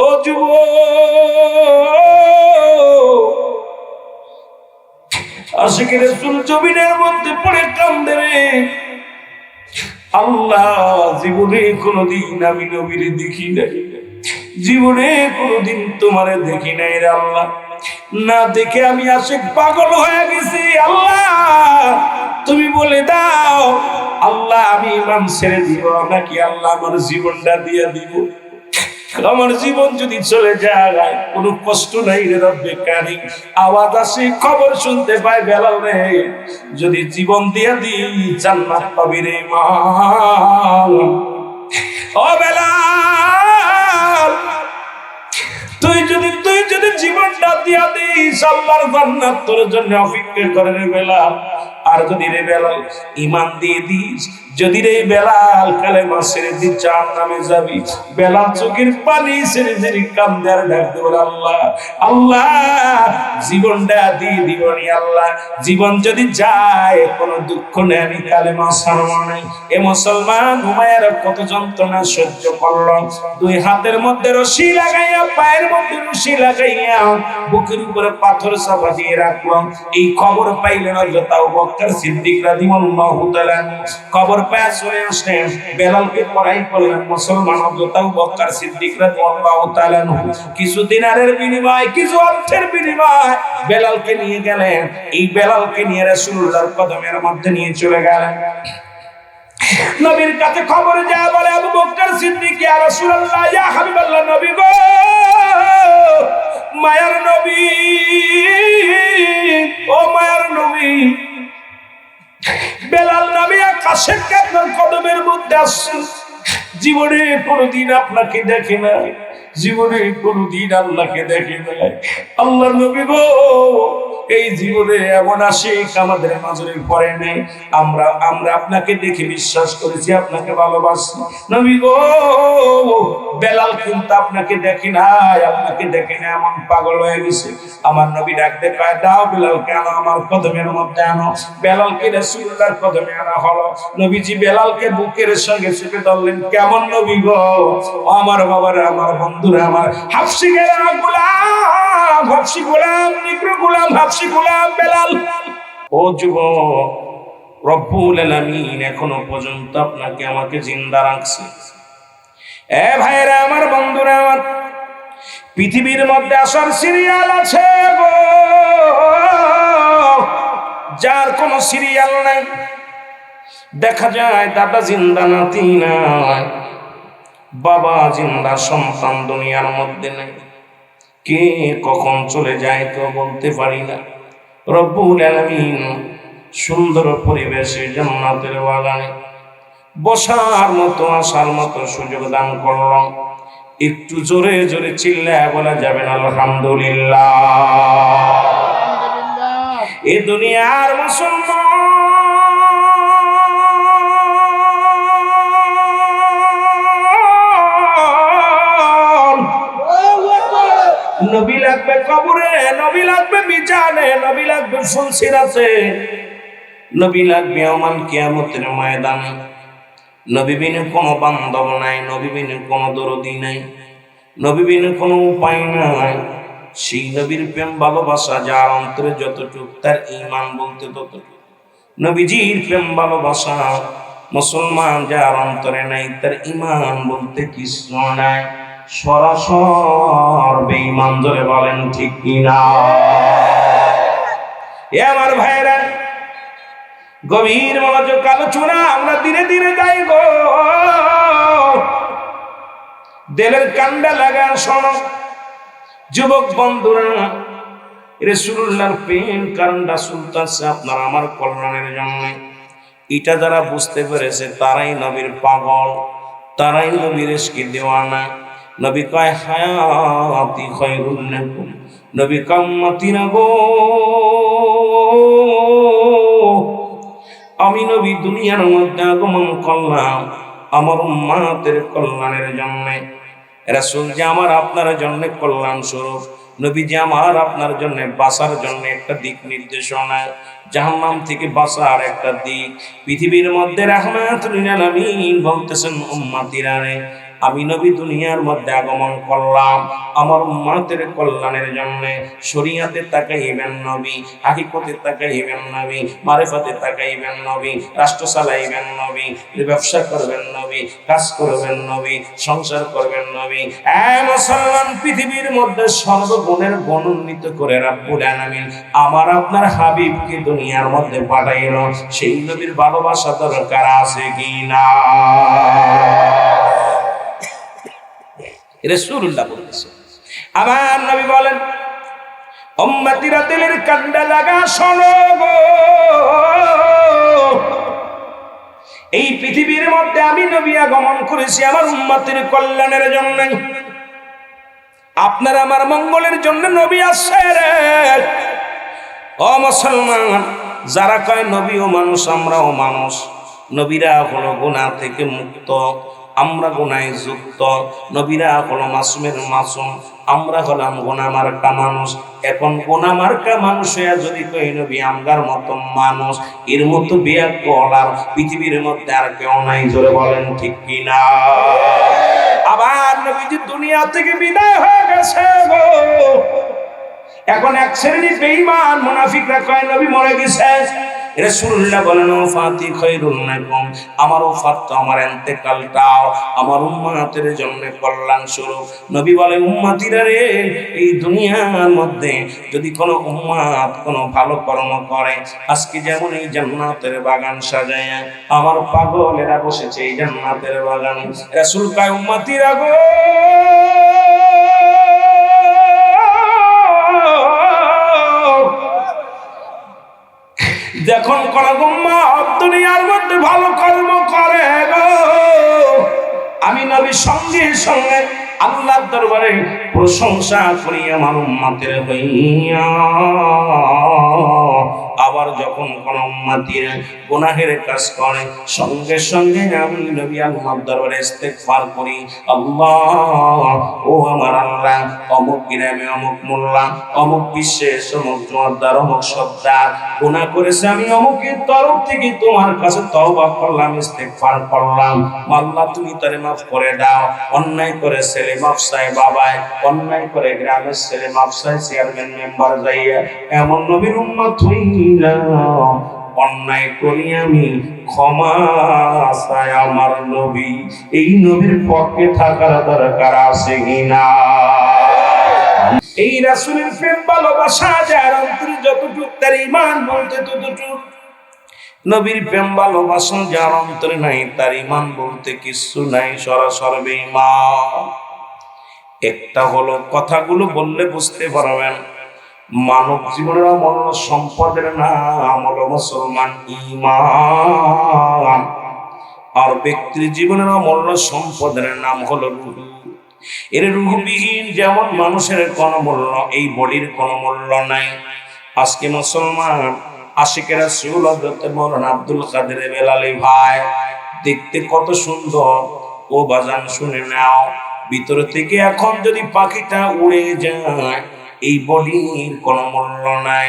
ও যুবক, আশিকের রাসূল জমিনের মধ্যে পড়ে কান্দে রে। আল্লাহ, জীবনে কোনদিন আমি নবীরে দেখি নাই, জীবনে কোনদিন তোমারে দেখি নাই রে আল্লাহ। না দেখে আমি আশিক পাগল হয়ে গেছি। আল্লাহ, তুমি বলে দাও আল্লাহ, আমি ইমান ছেড়ে দিব নাকি আল্লাহ আমার জীবনটা দিয়ে দিব? আমার জীবন যদি চলে যায় কোনো কষ্ট নাই রে রব্বে কারীম। আওয়াজ আসে, খবর শুনতে পাই বেলাল রে, যদি জীবন দিয়ে দিই জান্নাত পাবি রে মা। ও বেলাল, তুই যদি জীবনটা দিয়া দিস আল্লাহর জান্নাত তোর জন্য অপেক্ষা করে রে বেলাল। আর যদি রে বেলাল ঈমান দিয়ে দিস, যদি রে বেলাল কালেমা ছেড়ে দিস জাহান্নামে যাবি। বেলাল চোখের পানি ছেড়ে ছেড়ে কান্দে আর ডাক দেব, আল্লাহ আল্লাহ, জীবনটা দিয়ে দিবনি আল্লাহ। জীবন যদি যায় কোনো দুঃখ নেই, আমি কালেমা ছাড়ব না। এ মুসলমান উমায়ের কত যন্ত্রণা সহ্য করলো। দুই হাতের মধ্যে রশি লাগাইয়া, পায়ের মধ্যে রশি লাগাইয়া, বুকের উপরে পাথর চাপা দিয়ে রাখলো। এই খবর পাইলেন হযরত আবু বকর সিদ্দিক রাদিয়াল্লাহু তাআলা। খবর পেয়ে চলে আসলেন, বেলালকে পড়াই করলেন। মুসলমান হযরত আবু বকর সিদ্দিক রাদিয়াল্লাহু তাআলা কিছু দিনারের বিনিময়ে, কিছু অর্থের বিনিময়ে বেলালকে নিয়ে গেলেন। এই বেলালকে নিয়ে রাসূলুল্লাহর কদমের মধ্যে নিয়ে চলে গেলেন। নবীর কাছে খবর যায়, বলে আবু বকর সিদ্দিক, ইয়া রাসূলুল্লাহ, ইয়া হাবিবাল্লাহ, নবী গো, মায়ার নবী, ও মায়ার নবী, বেলাল নবী আকাশের আপনার কদমের মধ্যে আসছে। জীবনে কোনদিন আপনাকে দেখে না, জীবনে কোনদিন আল্লাহকে দেখে না। আল্লাহর নবী গো, এই জীবনে এমন আশিক আমাদের মাঝে পড়ে নেই। আমরা আপনাকে দেখে বিশ্বাস করেছি, আপনাকে ভালোবাসি। নবী গো, বেলাল কিন্তু আপনাকে দেখে নাই, আপনাকে দেখে না, এমন পাগল হয়ে গেছে। আমার নবী ডাকতে কয়, দাও বেলালকে আনো, আমার কদমের মধ্যে আনো। বেলালকে রাসূলুল্লাহর কদমে আনা হলো। নবীজি বেলালকে বুকের সঙ্গে চেপে ধরলেন। কেমন নবী গো, আমার বাবারা, আমার বন্ধুরা, আমার হাফসি গোলাম, হাফসি গোলাম, নিগ্রো গোলাম, হাফসি গোলাম বেলাল। ও যুবক, রব্বুল আলামিন এখনো পর্যন্ত আপনাকে আমাকে জিন্দা রাখছে। এ ভাইরা, আমার বন্ধুরা, আমার পৃথিবীর মধ্যে আসার সিরিয়াল আছে গো, যার কোনো সিরিয়াল নাই। দেখা যায় দাদা জিন্দা, নাতি নাই, বাবা জিন্দা, সন্তান দুনিয়ার মধ্যে নেই। কে কখন চলে যায় তো বলতে পারি না। রব্বুল আলামিন সুন্দর পরিবেশে জান্নাতের বাগানে বসার মতো, আসার মতো সুযোগ দান করলাম। একটু জোরে জোরে চিল্লায় বলা যাবে না আলহামদুলিল্লাহ? এ দুনিয়ার মুসলমান, নবী লাগবে কবরে, নবী লাগবে মিজানে, নবী লাগবে ফুলসিরাতে, নবী লাগবে ইয়াউমাল কিয়ামতের ময়দানে। নবী বিনে কোনো বান্ধব নাই, নবী বিনে কোনো দরদি নাই, নবী বিনে কোনো উপায় নাই। সেই নবীর প্রেম ভালোবাসা যার অন্তরে যতটুক, তার ঈমান বলতে ততটুক। নবীজির প্রেম ভালোবাসা মুসলমান যার অন্তরে নাই, তার ঈমান বলতে কিছু নাই। সরাসর বেঈমান, ধরে বলেন ঠিক কিনা? এ আমার ভাইরা, গভীর মনোযোগ আলোচনা আমরা ধীরে ধীরে যাই গো। দিলের কান্ডা লাগা শোনো যুবক বন্ধুরা, রাসূলুল্লাহর প্রেম কারণটা চলতেছে আপনার আমার কল্যাণের জন্য। এটা যারা বুঝতে পেরেছে তারাই নবীর পাগল, তারাই নবীর ইশকে দেওয়ানা। নবী কয় হায়াতি খায়রুন লাকুম, নবী কাম্মাতি না গো, আমি নবী দুনিয়ার মধ্যে আগমন করলাম আমার উম্মতের কল্যাণের জন্য। রাসূল যে আমার আপনার জন্য কল্যাণ স্বরূপ, নবী যে আমার আপনার জন্য বাঁচার জন্য একটা দিক নির্দেশনা, জাহান্নাম থেকে বাঁচার একটা দিক। পৃথিবীর মধ্যে রাহমাতুল লিল আলামিন বলতেছেন, উম্মতিরা রে, আমি নবী দুনিয়ার মধ্যে আগমন করলাম আমার উম্মতের কল্যাণের জন্য। শরীয়তে তাকাইবেন নবী, হাকিকতে তাকাইবেন নবী, মারিফতে তাকাইবেন নবী, রাষ্ট্র চালাইবেন নবী, ব্যবসা করবেন নবী, কাজ করবেন নবী, সংসার করবেন নবী। মুসলমান, পৃথিবীর মধ্যে সর্বগুণের গুণান্বিত করে রাব্বুল আলামিন আমার আপনার হাবিবকে দুনিয়ার মধ্যে পাঠাইল। সেই নবীর ভালোবাসা দরকার আছে কি না? রাসূলুল্লাহ বলেছেন, আমার নবী বলেন, উম্মতিরা দিলের কান্ডা লাগা শোনো গো, এই পৃথিবীর মধ্যে আমি নবী আগমন করেছি আমার উম্মতের কল্যাণের জন্য। আপনার আমার মঙ্গলের জন্য নবী আসছে রে। ও মুসলমান, যারা কয় নবীও মানুষ আমরাও মানুষ, নবীরা হলো গুনাহ থেকে মুক্ত, আমরা গুনাহে যুক্ত। নবীরা হলো মাসুমের মাসুম, আমরা হলাম গুনাহ মার্কা মানুষ। এখন গুনাহ মার্কা মানুষ হয়ে যদি কই নবী আমগার মতো মানুষ, এর মতো বিয়া করার পৃথিবীর মধ্যে আর কেউ নাই। জোরে বলেন ঠিক কি না? আবার নবীজি দুনিয়া থেকে বিদায় হয়ে গেছে গো। এখন এক শ্রেণীর বেঈমান মুনাফিকরা কয় নবী মরে গেছে। রাসূলুল্লাহ বলেন, ওফাতি খায়রুন লাকুম, আমার ওফাত, আমার ইন্তেকালটাও আমার উম্মতের জন্য কল্যাণ স্বরূপ। নবী বলে, উম্মতিরা রে, এই দুনিয়ার মধ্যে যদি কোনো উম্মত কোনো ভালো কর্ম করে, আজকে যেমন এই জান্নাতের বাগান সাজায়া আমার পাগলেরা বসেছে এই জান্নাতের বাগানে, রাসূল কয় উম্মতিরা গো, যখন কোন উম্মত দুনিয়ার মধ্যে ভালো কর্ম করে গো, আমি নবী সঙ্গে সঙ্গে আল্লাহর দরবারে প্রশংসা করি আমার উম্মতের হইয়া। আবার যখন কোন উম্মতের গুনাহের কাজ করে, সঙ্গে সঙ্গে আমি নবী আল্লাহর দরবারে ইস্তেগফার করি, আল্লাহ, ও আমার আল্লাহ, অমুক গ্রামে অমুক মোল্লা, অমুক বিশেষ, অমুক জোয়ারদার, অমুক সর্দার গুনাহ করেছে, আমি অমুকের তরফ থেকে তোমার কাছে তওবা করলাম, ইস্তেগফার করলাম, আল্লাহ তুমি তারে মাফ করে দাও। অন্যায় করে ছেলে মাফ চায় বাবায়, অন্যায় করে গ্রামের ছেলে মাফ চায় চেয়ারম্যান মেম্বার যাইয়া, এমন নবীর উম্মত হইলাম। অন্যায় করি আমি, ক্ষমা চায় আমার নবী। এই নবীর পক্ষে থাকার দরকার আছে কিনা? এই রাসূলের প্রেম ভালোবাসা যার অন্তরে যতটুকু, তার ঈমান বলতে ততটুকু। নবীর প্রেম ভালোবাসা যার অন্তরে নাই, তার ঈমান বলতে কিছু নাই, সরাসরি বেঈমান। একটা হলো, কথাগুলো বললে বুঝতে পারবেন, মানব জীবনের অমূল্য সম্পদের নাম হলো মুসলমান, ঈমান। আর ব্যক্তির জীবনের অমূল্য সম্পদের নাম হলো রূহ। এর রূহবিহীন যেমন মানুষের কোনো মূল্য, এই বডির কোনো মূল্য নাই। আজকে মুসলমান আশিকের রাসূল হযরত মাওলানা আব্দুল কাদের বেলালী ভাই দেখতে কত সুন্দর। ও বাজান শুনে নাও, ভিতর থেকে এখন যদি পাখিটা উড়ে যায়, এই বডির কোনো মূল্য নাই।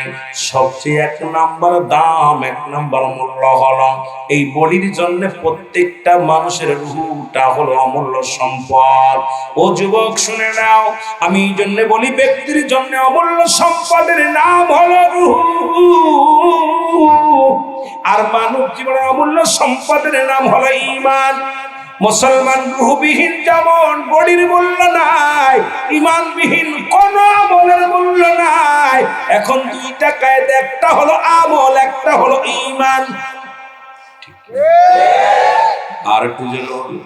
সবচেয়ে এক নাম্বার দাম, এক নাম্বার মূল্য হলো এই বডির জন্য প্রত্যেকটা মানুষের রূহটা হলো অমূল্য সম্পদ। ও যুবক শুনে নাও, আমি এই জন্য বলি, ব্যক্তির জন্য অমূল্য সম্পদের নাম হলো রূহ, আর মানব জীবনের অমূল্য সম্পদের নাম হলো ঈমান। মুসলমান রূহবিহীন যেমন বডির মূল্য নাই, ঈমানবিহীন কোন আমলের মূল্য নাই। এখন দুইটা কায়দা, একটা হলো আমল, একটা হলো ঈমান। আর একটু জোরে,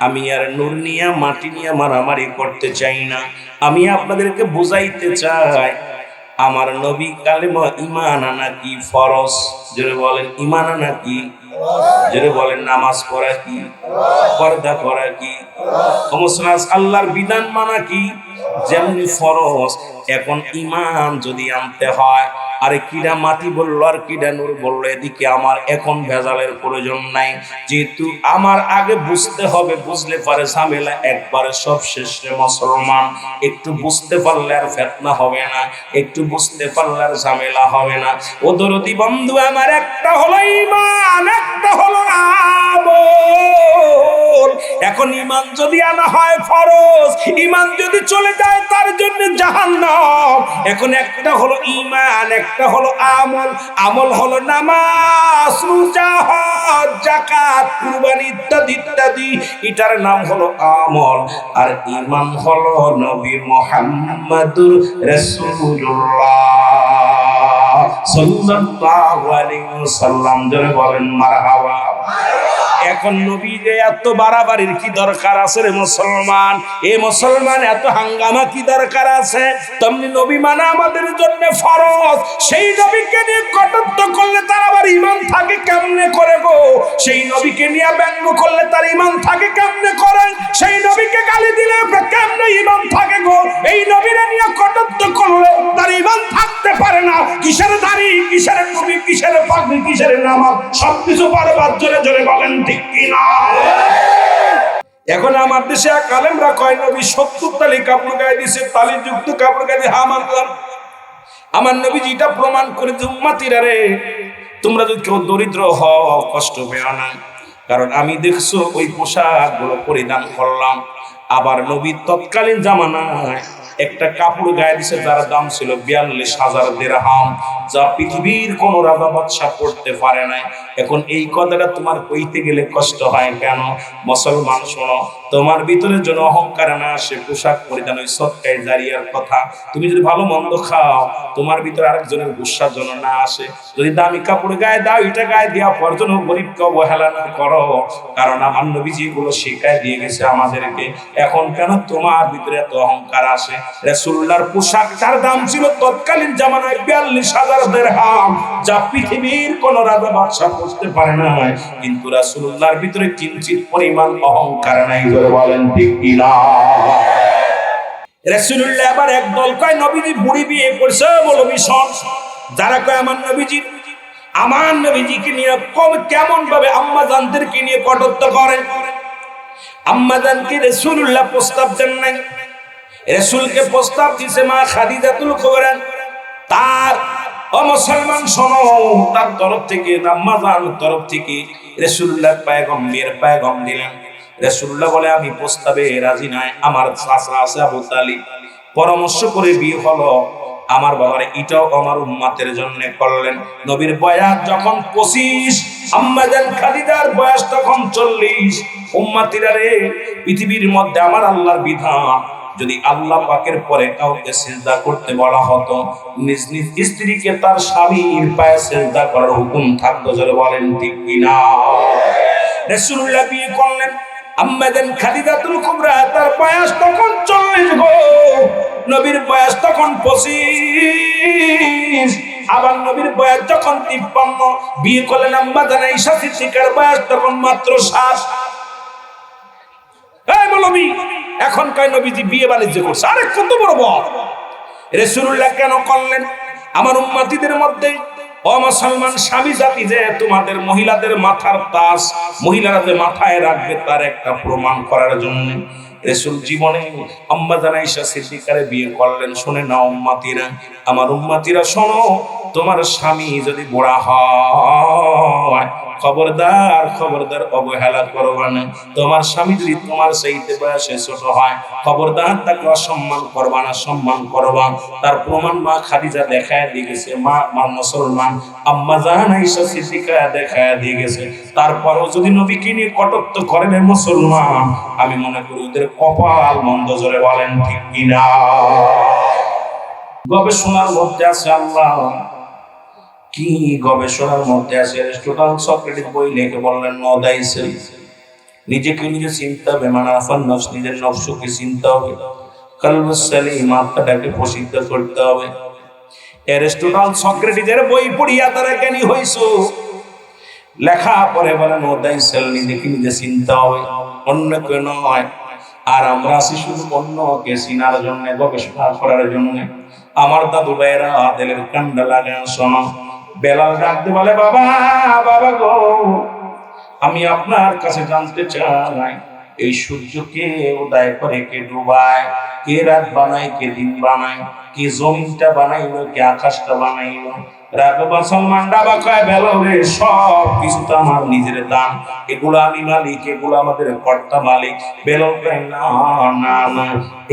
আমি আর নূর নিয়ে মাটি নিয়ে মারামারি করতে চাই না, আমি আপনাদেরকে বুঝাইতে চাই আমার নবী কালেমা ঈমান আনা কি ফরজ। জোরে বলেন, ঈমান আনা কি? জোরে বলেন, নামাজ পড়া কি? পর্দা করা কি? আল্লাহর বিধান মানা কি? যেমনি ফরজ। এখন ঈমান যদি আনতে হয়, আরে কিডা মাটি বললো আর কিডা নূর বললো, এদিকে আমার এখন ভেজালের প্রয়োজন নাই। যেহেতু আমার আগে বুঝতে হবে, বুঝলে পারে ঝামেলা একবারে সব শেষ রে মুসলমান। একটু বুঝতে পারলে আর ফিতনা হবে না, একটু বুঝতে পারলে আর ঝামেলা হবে না। ও দরদি বন্ধু আমার, একটা হলো ঈমান, একটা একটা হলো আমল। এখন ঈমান যদি আনা হয় ফরজ, ঈমান যদি চলে যায় তার জন্য জাহান্নাম। এখন একটা হলো ঈমান, একটা হলো আমল। আমল হলো নামাজ, রোজা, হজ, যাকাত, কুরবানি ইত্যাদি ইত্যাদি, এটার নাম হলো আমল। আর ঈমান হলো নবী মুহাম্মদুর রাসূলুল্লাহ সাল্লাল্লাহু আলাইহি ওয়াসাল্লাম। জোরে বলেন মারহাবা। এখন নবী যে এত বাড়াবাড়ির কি দরকার আছে রে মুসলমান? এ মুসলমান, এত হাঙ্গামা কি দরকার আছে? তেমনি নবী মানা আমাদের জন্য ফরজ। সেই নবীকে নিয়ে কটাক্ষ করলে তার আবার ঈমান থাকে কেমনে করে গো? সেই নবীকে নিয়ে ব্যঙ্গ করলে তার ঈমান থাকে কেমনে করে? সেই নবীকে গালি দিলে কেমনে ঈমান থাকে গো? এই নবীরে নিয়ে কটাক্ষ করলে তার ঈমান থাকতে পারে না। কিসের দাড়ি, কিসের টুপি, কিসের পাগড়ি, কিসের নামাজ, সবকিছু বারবার জোরে জোরে বলেন ঠিক কিনা? এখন আমার দেশে এক আলেমরা কয় নবী 70 তালি কাপড় গায়ে দিছে, তালি যুক্ত কাপড় গায়ে দিয়ে। আমার নবী যেটা প্রমাণ করে যে উম্মতিরা রে, তোমরা যদি কেউ দরিদ্র হও কষ্ট পেও না, কারণ আমি দেখছো ওই পোশাক গুলো পরিধান করলাম। আবার নবী তৎকালীন জামানায় একটা কাপড় গায়ে দিছে যার দাম ছিল 42,000 দিরহাম, যা পৃথিবীর কোন রাজা বাদশা পড়তে পারে নাই। এখন এই কথাটা তোমার কইতে গেলে কষ্ট হয় কেন? মুসলমান শোনো, তোমার ভিতরে যেন অহংকার না আসে। পোশাক পরিধান ওই সদকায়ে জারিয়ার কথা। তুমি যদি ভালো মন্দ খাও, তোমার ভিতরে আরেকজনের গুসা যেন না আসে। যদি দামি কাপড় গায়ে দাও, এটা গায়ে দেওয়া পর যেন গরিবকে অবহেলা না করো, কারণ আমার নবীজি এগুলো শিখায় দিয়ে গেছে আমাদেরকে। এখন কেন তোমার ভিতরে এত অহংকার আসে? রাসূলুল্লাহর পোশাকটার দাম ছিল তৎকালীন জামানায় 42,000 দিরহাম, যা পৃথিবীর কোন রাজা বাদশা পড়তে পারে না। কিন্তু রাসূলুল্লাহর ভিতরে কিঞ্চিত পরিমাণ অহংকার নাই। জোরে বলেন ঠিক কিনা? রাসূলুল্লাহ আবার একদল কয় নবীজি বুড়ি বিয়ে করছে, বলো মিশন। যারা কয় আমার নবীজিকে নিয়ে কেমন ভাবে আম্মা জানদেরকে নিয়ে কটূক্তি করে। আম্মা জানকে রাসূলুল্লাহ প্রস্তাব দেন নাই। রাসূলকে প্রস্তাব দিয়েছে মা খাদিজাতুল কুবরা। তার মুসলমান শোনো, তার তরফ থেকে, আম্মা জানের তরফ থেকে রাসূলুল্লাহ মেয়ের পায়গাম দিলেন। রাসূলুল্লাহ বলে আমি প্রস্তাবে রাজি নাই। আমার চাচা আছে আবু তালিব, পরামর্শ করে বিয়ে হলো। আমার বাবার এটাও আমার উম্মতের জন্য করলেন। নবীর বয়স যখন 25, আম্মা জান খাদিজার বয়স তখন 40। উম্মতিরা রে, পৃথিবীর মধ্যে আমার আল্লাহর বিধান, যদি আল্লাহ পাকের পরে কাউকে সিজদা করতে বলা হতো, নিজ নিজ স্ত্রীকে তার স্বামীর পায়ে সিজদা করার হুকুম থাকতো। জোরে বলেন ঠিক কিনা? রাসূলুল্লাহ বিয়ে করলেন। আম্মা জান খাদিজাতুল কুবরা, তার বয়স তখন 40 গো। নবীর বয়স তখন 25। আবার নবীর বয়স যখন 53, বিয়ে করলেন আম্মা জান আয়েশা সিদ্দিকার বয়স তখন মাত্র 7। এই বলবি এখন কয় নবীজি বিয়ে বাণিজ্য করছে। আরে কত বড় বল! রাসূলুল্লাহ কেন করলেন? আমার উম্মতিদের মধ্যে মুসলমান স্বামী জাতি যে তোমাদের মহিলাদের মাথার তাজ মহিলারা যে মাথায় রাখবে, তার একটা প্রমাণ করার জন্য রাসূল জীবনে আম্মা জান আয়েশা সিদ্দিকারে বিয়ে করলেন। শুনে নাও উম্মতিরা, আমার উম্মতিরা শোনো, তোমার স্বামী যদি বুড়া হয়, খবরদার খবরদার অবহেলা করবা না। তোমার স্বামী যদি তোমার চাইতে বয়সে ছোট হয়, খবরদার তাকে অসম্মান করবা না, সম্মান করবা। তার প্রমাণ মা খাদিজা দেখায় দিয়ে গেছে, মা মুসলমান আম্মা জান আয়েশা সিদ্দিকা দেখায় দিয়ে গেছে। তারপরও যদি নবীকে নিয়ে কটূক্ত করেন মুসলমান, আমি মনে করি ওদের কপাল মন্দ। জোরে বলেন ঠিক কিনা? গবেষণার মধ্যে আছে, আল্লাহ কি গবেষণার মধ্যে আছে। অ্যারিস্টটল সক্রেটিস বই লিখে বললেন, নো দাইসেলফ, নিজেকে নিজে চিনতে হবে। মানাফান নফস, নিজের নফসকে চিনতে হবে। কলবুস সালিম, আত্মাটাকে প্রসিদ্ধ করতে হবে। অ্যারিস্টটল সক্রেটিসের বই পড়িয়া তারা জ্ঞানী হইছো। লেখা পরে বলে নো দাইসেলফ, নিজেকে নিজে চিনতে হবে, অন্য কেউ নয়। আর আমরা আছি শুধু অন্যকে চিনার জন্য, গবেষণা করার জন্য। আমার দাদু ভাইয়েরা দিলের কান্ডা লাগান শোনো। বেলাল ডাকতে বলে, বাবা বাবা গো, আমি আপনার কাছে জানতে চাই, এই সূর্যকে উদয় করে কে ডুবায়? কে রাত বানায়, কে দিন বানায়? কে জমিনটা বানাইলো, কে আকাশটা বানাইলো? রাবে মুসলমান রাবা কয় বেলালে সব কিছু তো আমার নিজের দান, এগুলো আমি মালিক, এগুলো আমাদের কর্তা মালিক। বেলাল কয় না না না,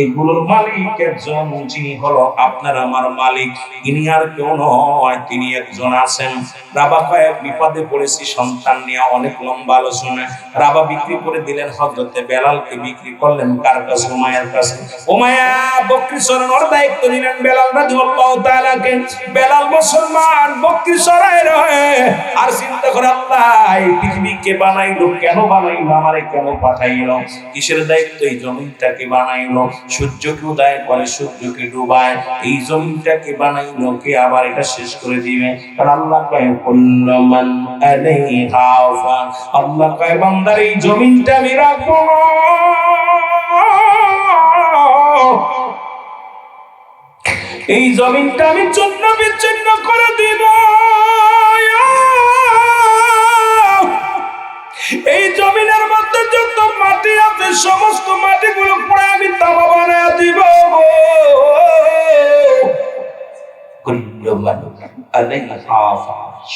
এগুলোর মালিক একজন, যিনি হলো আপনার আমার মালিক, ইনি আর কেউ নয়, তিনি একজন আছেন। রাবা কয় বিপদে পড়েছি সন্তান নিয়ে, অনেক লম্বা আলোচনা। রাবা বিক্রি করে দিলেন হযরতে বেলালকে, বিক্রি করলেন কার কাছে? উমাইয়ার কাছে। উমাইয়া বকরি চড়ানোর দায়িত্ব দিলেন বেলাল রাদিয়াল্লাহু তাআলাকে। বেলাল মুসলমান বকরি চড়ায় রহে আর চিন্তা করে, আল্লাহ এই পৃথিবীকে বানাইলো কেন? বানাইলো আমারে কেন পাঠাইলো? কিসের দায়িত্ব? এই জমিনটাকে বানাইলো, সূর্যকে উদয় করে সূর্যকে ডুবায়, এই জমিনটাকে বানাইলো কে? আবার এটা শেষ করে দিবে। কারণ আল্লাহ কয় কুল্লু মান আলাইহা ফান, আল্লাহ কয় বান্দার এই জমিনটা আমি রাখবো, এই জমিনটা আমি চূর্ণ বিচ্ছিন্ন করে দিব, এই জমিনের মধ্যে যত মাটি আছে সমস্ত মাটিগুলো পুরো আমি তামা বানায় দিব।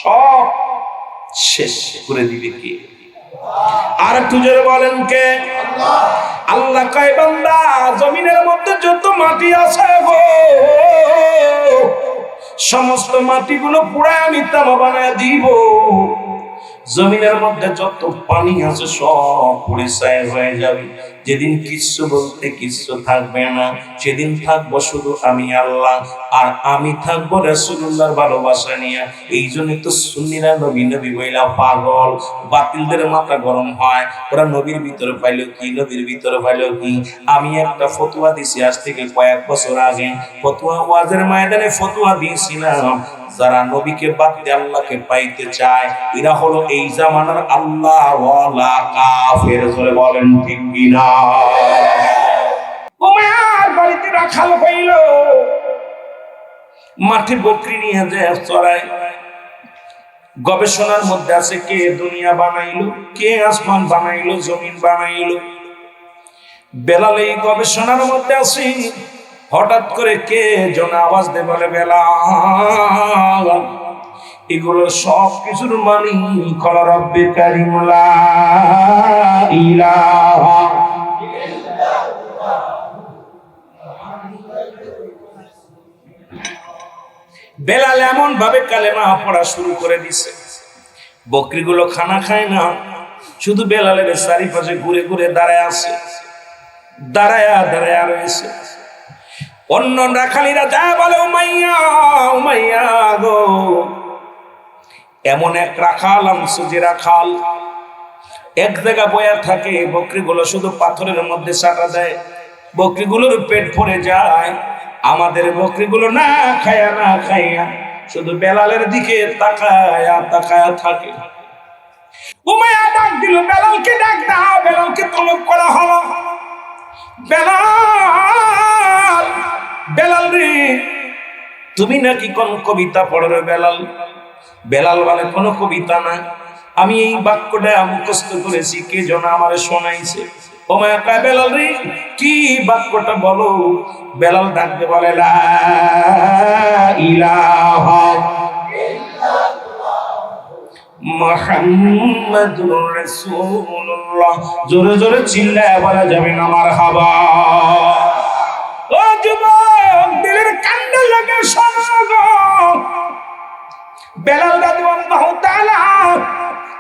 সব শেষ করে দিবে কে? আর একটু জোরে বলেন কে? আল্লাহ কয় বান্দা জমিনের মধ্যে যত মাটি আছে গো, সমস্ত মাটিগুলো পুরো আমি তামা বানায় দিব। জমিনের মধ্যে যত পানি আছে সব পুড়ে ছাই হয়ে যাবে। যেদিন কিচ্ছু বলতে কিচ্ছু থাকবে না, সেদিন থাকবো শুধু আমি আল্লাহ, আর আমি থাকবো রাসূলুল্লাহর ভালোবাসা নিয়ে। এই জন্য তো সুন্নিরা নবী নবী বইলা পাগল, বাতিলদের মাথা গরম হয়। ওরা নবীর ভিতরে পাইলো কি, নবীর ভিতরে পাইলো কি? আমি একটা ফতোয়া দিছি আজ থেকে কয়েক বছর আগে, ফতোয়া ওয়াজের ময়দানে ফতোয়া দিয়েছিলাম, যারা নবীকে বাদ দিয়ে আল্লাহকে পাইতে চায় এরা হলো এই জামানার আল্লাহ ওয়ালা কাফের। জোরে বলেন ঠিক কিনা? উমার বাড়িতে রাখাল হইল, মাঠে বকরি নিয়ে যায় চড়ায়। গবেষণার মধ্যে আছে কে দুনিয়া বানাইলো, কে আসমান বানাইলো, জমিন বানাইলো। বেলাল এই গবেষণার মধ্যে আছে। হঠাৎ করে কে জন আওয়াজ দিয়ে বলে বেলাল, এগুলো সব কিছুর মালিক হলো রব্বে কারীম লা ইলাহা ইল্লাল্লাহ। বেলাল এমন ভাবে কালেমা পড়া শুরু করে দিছে, বকরিগুলো খানা খায় না, শুধু বেলালের চারিপাশে ঘুরে ঘুরে দাঁড়ায় আছে, দাঁড়ায় দাঁড়ায় রয়েছে। অন্য রাখালিরা যা বলে উমাইয়া উমাইয়া গো, এমন এক রাখাল আনছো যে রাখাল এক জায়গা বয়া থাকে, বকরিগুলো শুধু পাথরের মধ্যে চাটা দেয়, বকরিগুলোর পেট ভরে যায়। আমাদের বকরিগুলো না খায়া না খাইয়া শুধু বেলালের দিকে তাকায়া তাকায়া থাকে। উমাইয়া ডাক দিল, বেলালকে ডাক দাও। বেলালকে তলব করা হলো। বেলাল, বেলাল রে, তুমি নাকি কোন কবিতা পড়ো রে বেলাল? বেলাল বলে কোন কবিতা না, আমি এই বাক্যটা মুখস্থ করেছি, কে যেন আমারে শোনাইছে। উমাইয়া কয় বেলাল রে কি বাক্যটা বলো? বেলাল ডাকতে বলে লা ইলাহা ইল্লাল্লাহ মুহাম্মাদুর রাসূলুল্লাহ। জোরে জোরে চিল্লায় বলা যাবে না মারহাবা। ও যুবক, দিলের কান্দে লাগে শোনো গো, বেলাল রাদিয়াল্লাহু তাআলা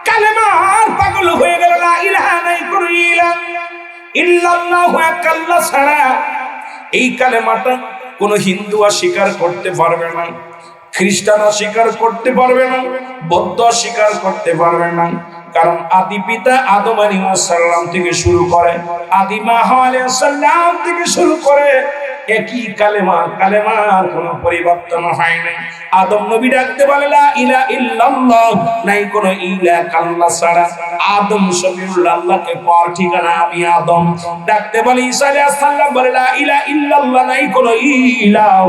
কালেমার পাগল হয়ে গেল। লা ইলাহা নাই কোন ইলাহ ইল্লাল্লাহু এক আল্লাহ ছাড়া। এই কালেমাটা কোন হিন্দু স্বীকার করতে পারবে না, খ্রিস্টান স্বীকার করতে পারবে না, বৌদ্ধ স্বীকার করতে পারবে না। কারণ আদি পিতা আদম আলাইহিস সালাম থেকে শুরু করে, আদি মা হাওয়া আলাইহিস সালাম থেকে শুরু করে একই কালেমা, কালেমার কোনো পরিবর্তন হয় নাই। আদম নবী ডাকতে বলে লা ইলাহা ইল্লাল্লাহ, নাই কোনো ইলাহ আল্লাহ ছাড়া। আদম শফিউল্লাহ, আল্লাহকে পাওয়ার ঠিকানা আমি আদম। ডাকতে বলে ঈসা আলাইহিস সালাম, বলে লা ইলাহা ইল্লাল্লাহ, নাই কোনো ইলাহ।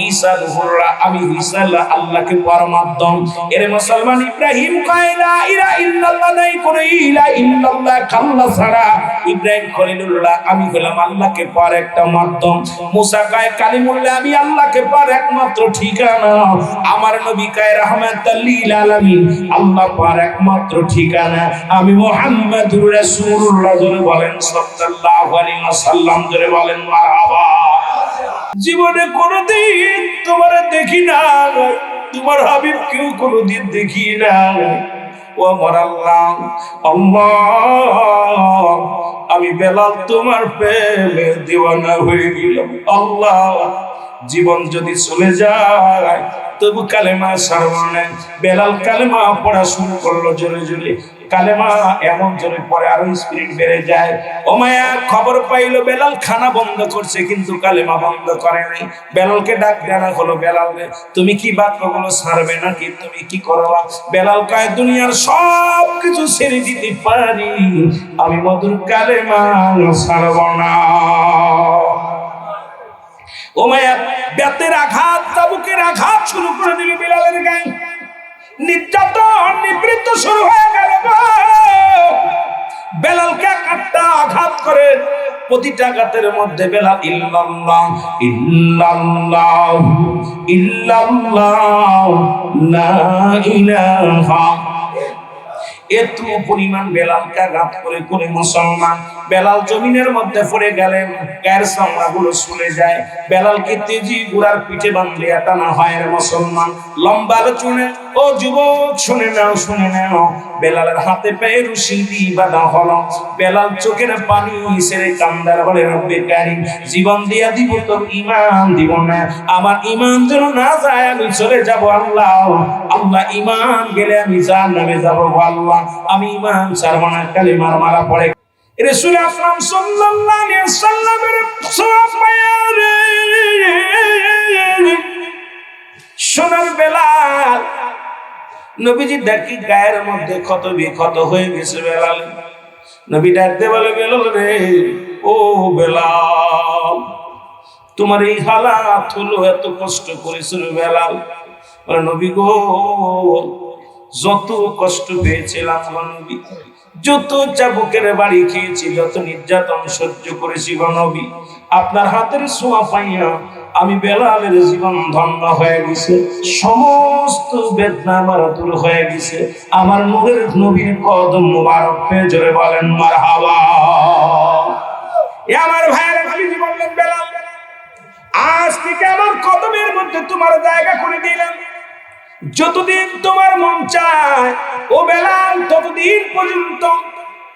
ঈসা রূহুল্লাহ, আমি ঈসা আল্লাহকে পাওয়ার মাধ্যম। এর মুসলমান ইব্রাহিম কয় লা ইলাহা ইল্লাল্লাহ, নাই কোনো ইলাহ ইল্লাল্লাহ আল্লাহ ছাড়া। ইব্রাহিম খলিলুল্লাহ, আমি হলাম আল্লাহকে পাওয়ার একটা মাধ্যম। মুসা কয় কালিমুল্লাহ, আমি আল্লাহকে পাওয়ার একমাত্র ঠিকানা। আমার নবী কায় রাহমাতাল লিল আলামিন, আল্লাহ পাক একমাত্র ঠিকানা। আমি মুহাম্মাদুর রাসূলুল্লাহ জোরে বলেন সাল্লাল্লাহু আলাইহি ওয়াসাল্লাম, জোরে বলেন মারহাবা। জীবনে কোনোদিন তোমার দেখি না, তোমার হাবিব কেউ কোনোদিন দেখি না। ও আমার আল্লাহ, আল্লাহ আমি বেলাল তোমার প্রেমে দিওয়ানা হয়ে গেলাম। আল্লাহ জীবন যদি চলে যায় তবু কালেমা ছাড়বো না। বেলাল কালেমা পড়া শুরু করলো জোরে জোরে, কালেমা এমন জোরে পড়ে আরো স্পিরিট বেড়ে যায়। ও মায়া খবর পাইলো বেলাল খানা বন্ধ করছে কিন্তু কালেমা বন্ধ করে নাই। বেলালকে ডাক দেনা হলো, বেলাল তুমি কি বাক্যগুলো ছাড়বে নাকি, তুমি কি করবা? বেলাল কয় দুনিয়ার সব কিছু ছেড়ে দিতে পারি, আমি মধুর কালেমা ছাড়ব না। ও মায়া বেতের আঘাত, চাবুকের আঘাত শুরু করে দিল বেলালের গায়ে। নির্যাতন নিবৃত্ত শুরু হয়ে গেল। বেলালকে একটা আঘাত করে, প্রতিটা আঘাতের মধ্যে বেলাল ইল্লাল্লাহ ইল্লাল্লাহ ইল্লাল্লাহ লা ইলাহা, এত পরিমাণ বেলালকে আঘাত করে করে মুসলমান বেলাল জমিনের মধ্যে পড়ে গেলেন, গায়ের চামড়াগুলো ছুলে যায়। বেলালকে তেজি ঘোড়ার পিঠে বাঁধলে টানা হয় মুসলমান। লম্বা চুনে, ও যুবক শুনে নাও, শুনে নাও, বেলালের হাতে পায়ে রশি দিয়ে বাঁধা হলো। বেলাল চোখের পানি ছেড়ে কান্দার বলে রব্বে কারীম, জীবন দিয়া দিব তোর ঈমান দিব না, আমার ঈমান যেন না যায়, আমি চলে যাব আল্লাহ। আল্লাহ ঈমান গেলে আমি জান্নাতে যাব আল্লাহ, আমি ঈমান ছাড়ব না। কালিমার মালা পড়ে রাসূল আকরাম সাল্লাল্লাহু আলাইহি ওয়াসাল্লামের সওয়াব পায় সোনার বেলাল। নবীজি দেখি গায়ের মধ্যে ক্ষত বিক্ষত হয়ে গেছে বেলাল। নবী ডাকতে বলে বেলাল রে, ও বেলাল তোমার এই হালাত হলো, এত কষ্ট করেছিল বেলাল। বলে নবী গো, যত কষ্ট পেয়েছিলাম নবী, যত চাবুকের বাড়ি খেয়েছি, যত নির্যাতন সহ্য করেছি গো নবী, আপনার হাতের ছোঁয়া পাইয়া আমি বেলালের জীবন ধন্য হয়ে গেছে, সমস্ত বেদনা আমার দূর হয়ে গেছে। আমার নূরের নবীর কদম মুবারক পেয়ে জোরে বলেন মারহাবা। আমার ভাইয়েরা নবীজি বললেন বেলাল, আজ থেকে আমার কদমের মধ্যে তোমার জায়গা করে দিলাম, যতদিন তোমার মন চায় ও বেলাল ততদিন পর্যন্ত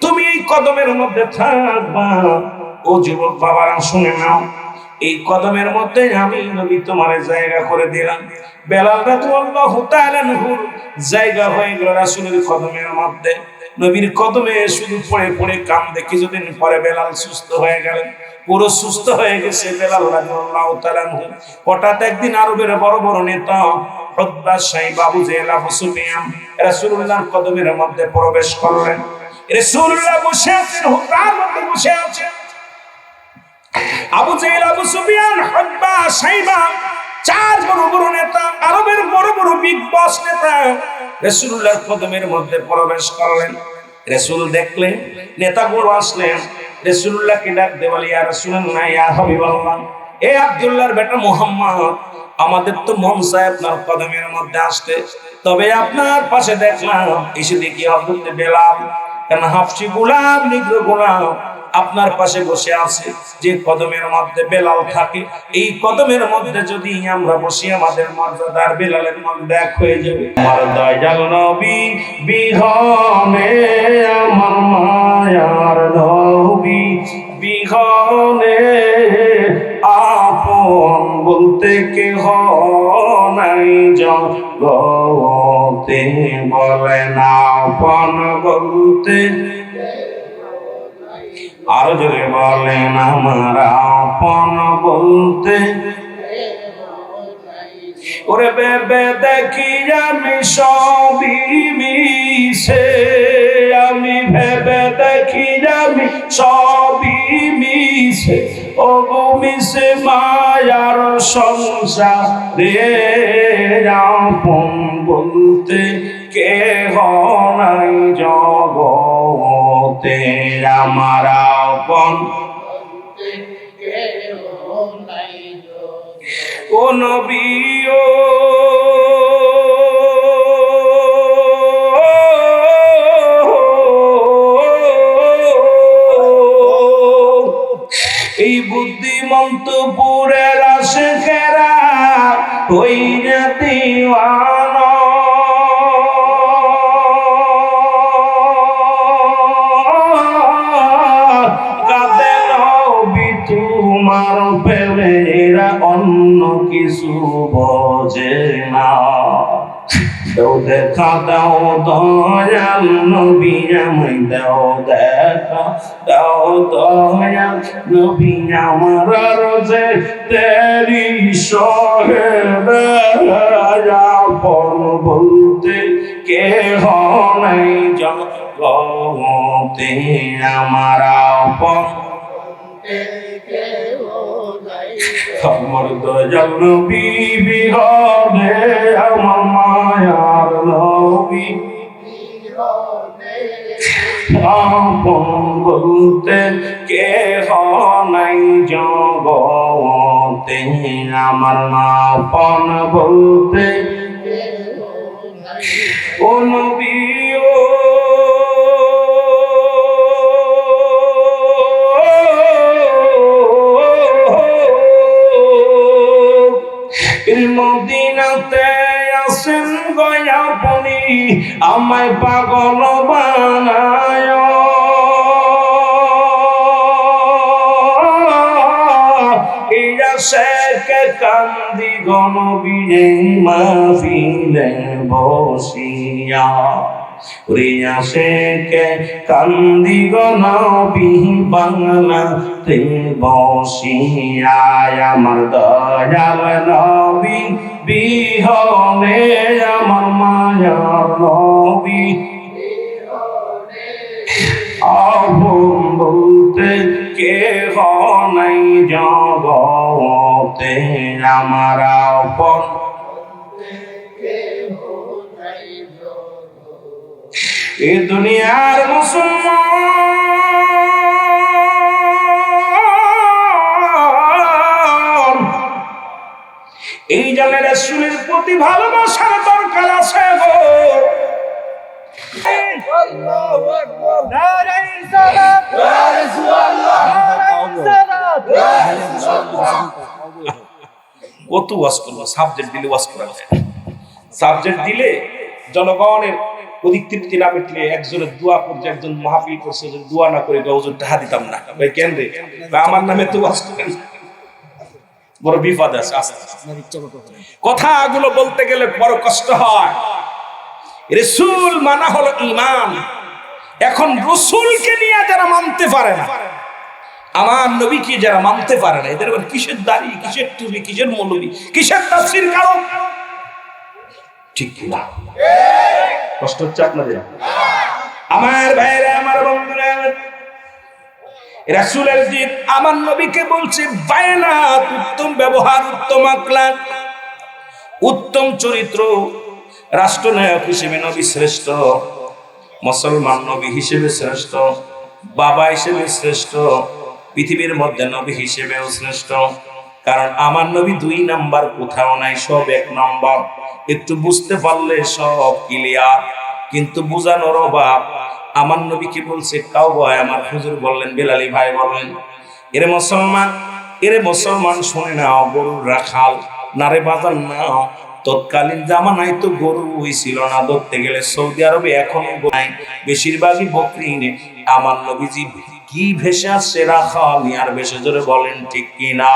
তুমি এই কদমের মধ্যে থাকবা। ও যুবক বাবারা শুনে নাও, এই কদমের মধ্যে আমি নবী তোমার জায়গা করে দিলাম। বেলাল রাদিয়াল্লাহু তাআলা আনহুর জায়গা হয়ে গেল রাসূলের কদমের মধ্যে। নবীর কদমে শুধু পড়ে পড়ে কান্দে। কিছুদিন পরে বেলাল সুস্থ হয়ে গেলেন, পুরো সুস্থ হয়ে গেছে বেলাল রাদিয়াল্লাহু তাআলা আনহু। হঠাৎ একদিন আরবের বড় বড় নেতা উতবা, শাইবা, আবু জেহেল, আবু সুফিয়ান রাসূলুল্লাহর কদমের মধ্যে প্রবেশ করলেন। রাসূলুল্লাহ বসে আছেন, হুজরার মধ্যে বসে আছেন। আবু জেহেল, আবু সুফিয়ান, উতবা, শাইবা, চার বড় বড় নেতা, আরবের বড় বড় বিগ বস নেতা রাসূলুল্লাহর কদমের মধ্যে প্রবেশ করলেন। রাসূল দেখলেন নেতাগুলো আসলেন, রাসূলুল্লাহকে ডাক দিয়ে বলে, ইয়া রাসূলুল্লাহ, ইয়া হাবিবাল্লাহ, এ আব্দুল্লাহর বেটা মুহাম্মদ, আমাদের তো মন চায় আপনার কদমের মধ্যে আসতে, তবে আপনার পাশে দেখলাম এসে দেখি হযরত বেলাল, কেন হাফসি গোলাম, নিগ্র গোলাম আপনার পাশে বসে আছে। যে কদমের মধ্যে বেলাল থাকে, এই কদমের মধ্যে যদি আমরা বসি আমাদের মর্যাদার বেলালের মধ্যে এক হয়ে যাবে। আমার দয়াল নবী বিহনে, আমার মায়ার নবী বিহনে, আপন বলতে কেহ নাই জগতে, বলে না আপন বলতে, আর জোরে বলেন আমার আপন বলতে। ওরে বেবে দেখি আমি সবই মিশে, আমি ভেবে দেখি আমি সবই মিশে, ও গো মিশে মায়ার সংসারে, আপন বলতে কেহ নাই জগতে, আমার আপন ও নবী ও মন্তপুরের আশিকেরা হইয়া দিওয়ানা কাঁদে নবী তোমার প্রেমেরা অন্য কিছু বোঝে না। দাও দেখা দাও দয়াল নবী আমায় দাও দেখা দাও দয়াল নবী আমার রোজে তেরি শহরে আপন বলতে কেহ নাই জগতে আমার আপন আমার দয়াল নবী বিহনে আমার মায়ার নবী আপন বলতে কেহ নাই জগতে আমার আপন বলতে ও নবী ও মদিনাতে আসেন গয়াপনি আমায় পাগল বানায় শেখে কান্দি গণবীরে মাহফিলে বসিয়া রিয়া শেখে কান্দি গণবী বাংলাতে বসিয়া আমার দয়াল নবী বিহনে আমার মায়ার নবী আপন বলতে কেহ নাই জগতে আমার আপন এ দুনিয়ার মুসলমান এই জন্য রাসূলের প্রতি ভালোবাসার দরকার আছে গো। আল্লাহু আকবার নারে ইনসালাত ইয়া রাসূলুল্লাহ নারে ইনসালাত কত ওয়াজ করব সাবজেক্ট দিলে ওয়াজ করা যায় সাবজেক্ট দিলে জনগণের অধিক তৃপ্তি না পেটলে একজনের দোয়া করছে একজন মাহফিল করছে যে দোয়া না করে হুজুর টাকা দিতাম না ভাই কেন রে আমার নামে তো ওয়াজ করেন বড় বিপদ আছে কথাগুলো বলতে গেলে বড় কষ্ট হয়। রাসূল মানা হলো ঈমান। এখন রাসূলকে নিয়ে যারা মানতে পারে না আমার নবীকে যারা মানতে পারে না এদের আবার কিসের দাড়ি কিসের টুপি কিসের মৌলবি কিসের তাফসীর কারো ঠিক না কষ্ট হচ্ছে আপনাদের আমার ভাইরা আমার বন্ধুরা রাসূলের জিদ আমার নবীকে বলছে বায়ানাত উত্তম ব্যবহার উত্তম আখলাক উত্তম চরিত্র রাষ্ট্রনায়ক হিসেবে নবী শ্রেষ্ঠ মুসলমান নবী হিসেবে শ্রেষ্ঠ বাবা হিসেবে শ্রেষ্ঠ পৃথিবীর মধ্যে নবী হিসেবেও শ্রেষ্ঠ কারণ আমার নবী 2 নাম্বার কোথাও নাই সব 1 নাম্বার একটু বুঝতে পারলে সব ক্লিয়ার কিন্তু বুঝানোর অভাব আমার নবী কি বলছে কাও ভাই আমার হুজুর বললেন বেলালী ভাই বললেন এরে মুসলমান শুনে নাও গরুর রাখাল নারে বাজার না তৎকালীন জামানায় তো গরু হইছিল না ধরতে গেলে সৌদি আরবে এখনো নাই বেশিরভাগই বকরি আমার নবীজি কি ভেসে আসছে রাখাল আর ভেসে জোরে বলেন ঠিক কি না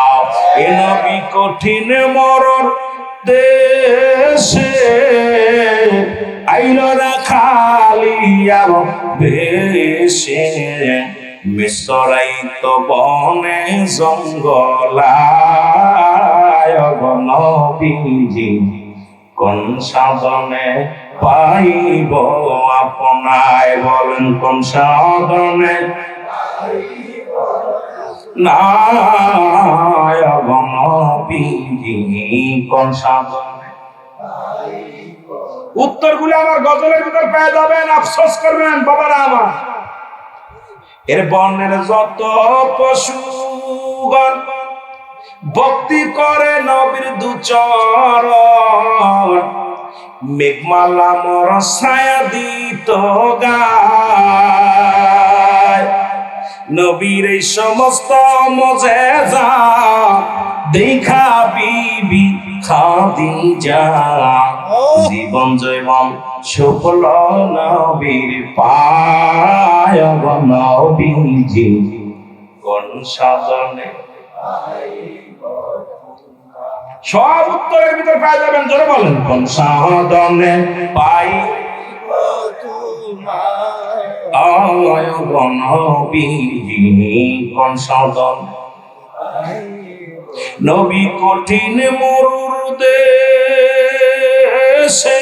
এ নবী কঠিন মরণ দেশে আইলো রাখালিয়ার ভেসে মিশরাইত বনে জঙ্গলায় নবীজি কোন সাধনে পাইব আপনায় বলেন কোন সাধনে কোন সাধনে উত্তরগুলো আমার গজলের ভিতর পেয়ে যাবেন আফসোস করবেন বাবারা আমার এর বর্ণের যত পশুগণ ভক্তি করে নবীর দুচরণ মেঘমালা মর ছায়া দিত গায় নবীর এই সমস্ত মুজিজা দেখা বিবি খাদিজা জীবন জৈবন সফল নবীর পায় নবীজি কোন সাধনে সব উত্তরের ভিতর পাই যাবেন জোরে বলেন কোন সাধনে পাই কোন সাধন নবী কঠিন মরুর দেশে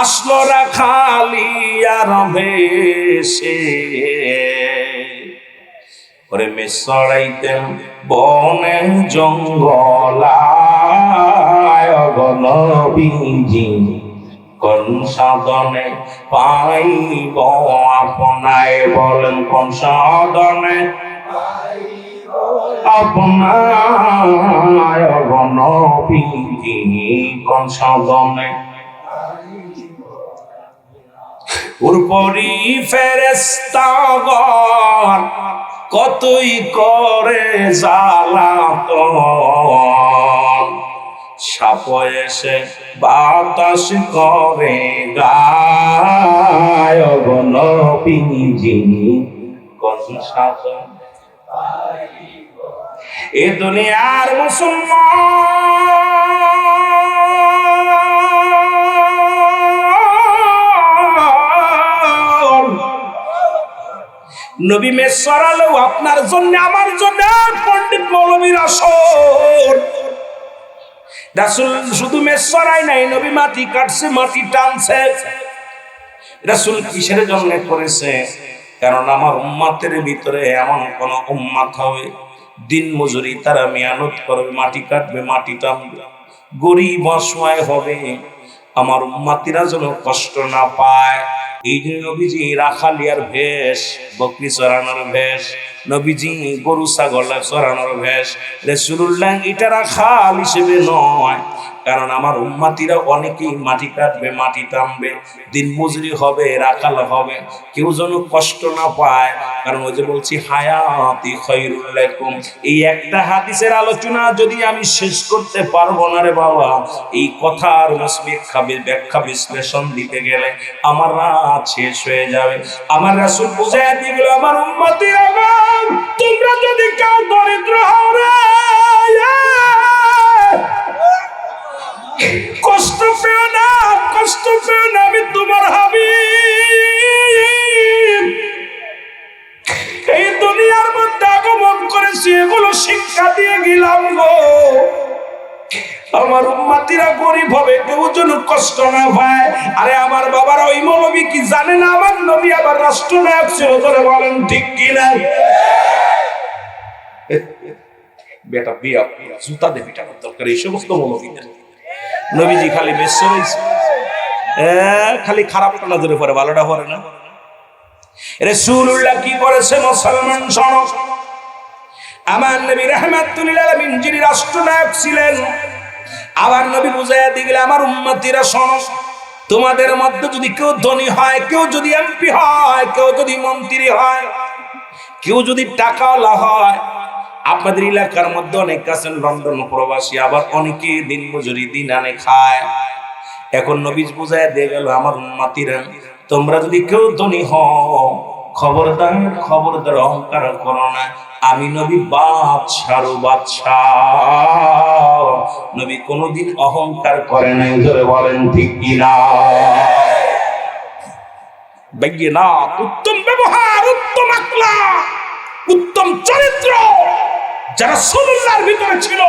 আসলো রাখালিয়ার বেশে ওরে মেসড়াইতেন বনে জঙ্গলায় নবীজি কোন সাধনে পাইব আপনায় বলেন কোন সাধনে আপনায় নবীজি কোন সাধনে উপরি ফেরেশতাগণ কতই করে জ্বালাতন সাপ এসে বাতাস করে গায় নবীজি কোন সাধন এ দুনিয়ার মুসলমান নবী মেসর আলো আপনার জন্য আমার জন্য পণ্ডিত মৌলবীর আসর রাসূল শুধু মেসরাই নাই নবী মাটি কাটছে মাটি টানছে রাসূল কিসের জন্য করেছে কারণ আমার উম্মতের ভিতরে এমন কোন উম্মত হবে দিন মজুরি তারা মেহনত করবে মাটি কাটবে মাটি টানবে গরিব অসহায় হবে আমার উম্মতিরা যেন কষ্ট না পায় এই যে নবীজি রাখালিয়ার ভেষ বকরি চরানোর ভেষ নবীজি গরু ছাগল চরানোর ভেষ রাসূলুল্লাহ এটা রাখাল হিসেবে নয় কারণ আমার উম্মতিরা অনেকেই মাটি কাটবে মাটি টানবে দিন মজুরি হবে রাখাল হবে কেউ যেন কষ্ট না পায় কারণ ওই যে বলছি হায়াতি খায়রুল লাকুম এই একটা হাদিসের আলোচনা যদি আমি শেষ করতে পারবো না রে বাবা এই কথার ব্যাখ্যা বিশ্লেষণ দিতে গেলে আমার রাত শেষ হয়ে যাবে আমার রাসূল বুঝায় দিয়ে গেল আমার উম্মতিরা তোমরা যদি কেউ দরিদ্র হও রে কষ্ট পেও না আমি তোমার হাবিব এই দুনিয়ার মধ্যে আগমন করেছি এগুলো শিক্ষা দিয়ে গেলাম গো আমার উম্মতিরা গরিব হবে কেউ যেন কষ্ট না পায় আরে আমার বাবারা ওই মৌলবী কি জানে না আমার নবী আবার রাষ্ট্রনায়ক ছিল ধরে বলেন ঠিক কিনা বেটা বিয়া জুতা দে পিটানোর দরকার এই সমস্ত মৌলবীদের নবীজি খালি বেশি খালি খারাপটা নজরে পড়ে ভালোটা পড়ে না রাসূলুল্লাহ কি করেছে মুসলমান শোনো আমার নবী রাহমাতুল লিল আলামিন যিনি রাষ্ট্রনায়ক ছিলেন আবার নবী বুঝাইয়া দিলেন আমার উম্মতিরা শোনো তোমাদের মধ্যে যদি কেউ ধনী হয় কেউ যদি এমপি হয় কেউ যদি মন্ত্রী হয় কেউ যদি টাকাওয়ালা হয় আপনাদের এলাকার মধ্যে অনেক আছেন লন্ডন প্রবাসী আবার অনেকে দিন মজুরি দিন আনে খায় এখন নবী বুঝাইয়া দিয়ে গেল আমার উম্মতিরা তোমরা যদি কেউ ধনী হও খবরদার অহংকার করো না আমি নবী বাদশাহ নবী কোনদিন অহংকার করে নাই ধরে বলেন ঠিক কিনা বাইয়িনাত উত্তম ব্যবহার উত্তম আখলাক উত্তম চরিত্র যারা রাসূলুল্লাহর ভিতরে ছিল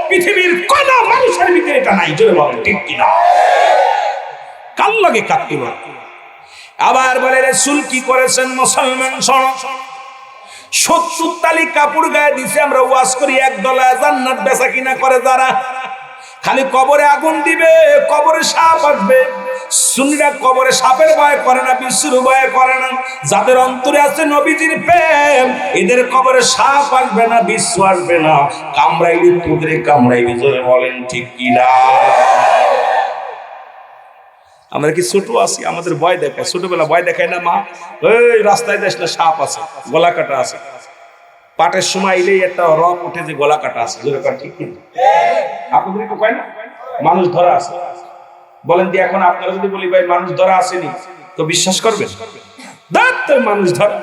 পৃথিবীর কোন মানুষের ভিতরে এটা নাই জোরে বলেন ঠিক কিনা কাল লাগে কাটতে আবার বলে রাসূল কি করেছেন মুসলমান শোনো 70 তালি কাপড় গায়ে দিছে আমরা ওয়াজ করি এক দলা জান্নাত বেচা কিনা করে যারা খালি কবরে আগুন দিবে কবরে সাপ আসবে সুন্নিরা কবরে সাপের ভয় করে না বিশ্বর ভয় করে না যাদের অন্তরে আছে নবীজির প্রেম এদের কবরে সাপ আসবে না বিশ্ব আসবে না কামড়াইলে তোদের কামড়াইবে জোরে বলেন ঠিক কিনা আমরা কি ছোট আছি, আমাদের ভয় দেখায়, ছোটবেলা ভয় দেখায় না মা, এই রাস্তায় যাস না, সাপ আছে, গলা কাটা আছে, পাটের সময় এলেই একটা রক উঠে যে গলা কাটা আছে, ঠিক কিন্তু আপনাদের একটু কয় না মানুষ ধরা আছে। বলেন যে এখন আপনারা যদি বলি ভাই মানুষ ধরা আসেনি, তো বিশ্বাস করবেন? মানুষ ধরা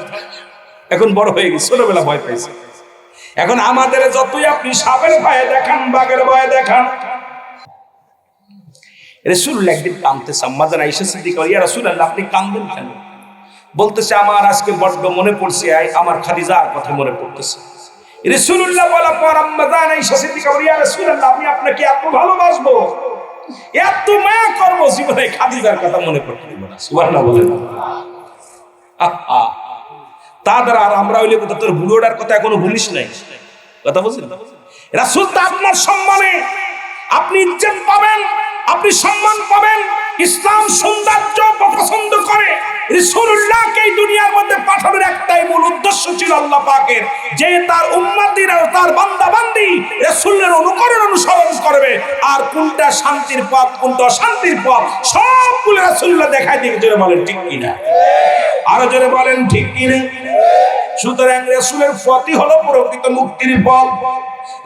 এখন বড় হয়ে গেছে, ছোটবেলা ভয় পাইছে। এখন আমাদের যতই আপনি সাপের ভয়ে দেখান, বাঘের ভয়ে দেখান, রাসূলুল্লাহ একদিন কাঁদতেছে, আম্মা জান আয়েশা সিদ্দিকা, ইয়া রাসূলুল্লাহ আপনি কাঁদেন কেন? বলতেছে আমার আজকে বড্ড মনে পড়ছে, আমার খাদিজার কথা মনে পড়তেছে। রাসূলুল্লাহ বলা পর আম্মা জান আয়েশা সিদ্দিকা, ইয়া রাসূলুল্লাহ আমি আপনাকে এত ভালোবাসবো, এত মায়া করবো, জীবনে খাদিজার কথা মনে পড়তে দিব না। সুবহানাল্লাহ বলেন। তা দ্বারা আর আমরা হইলে কথা, তোর বুড়োটার কথা এখনো ভুলিস নাই, কথা বলছেন। রাসূল তো আপনার সম্মানে আপনি ইজ্জত পাবেন, আপনি সম্মান পাবেন। ইসলাম সৌন্দর্য পছন্দ করে। রাসূলুল্লাহকে এই দুনিয়ার মধ্যে পাঠানোর একটাই মূল উদ্দেশ্য ছিল আল্লাহ পাকের, যে তার উম্মতিরা, তার বান্দা বান্দি রাসূলের অনুকরণ অনুসরণ করবে, আর কোনটা শান্তির পথ কোনটা অশান্তির পথ সবগুলো রাসূলুল্লাহ দেখাই দিয়ে। জোরে বলেন ঠিক কিনা, আরো জোরে বলেন ঠিক কিনা। সুতরাং রাসূলের পথই হলো প্রকৃত মুক্তির পথ,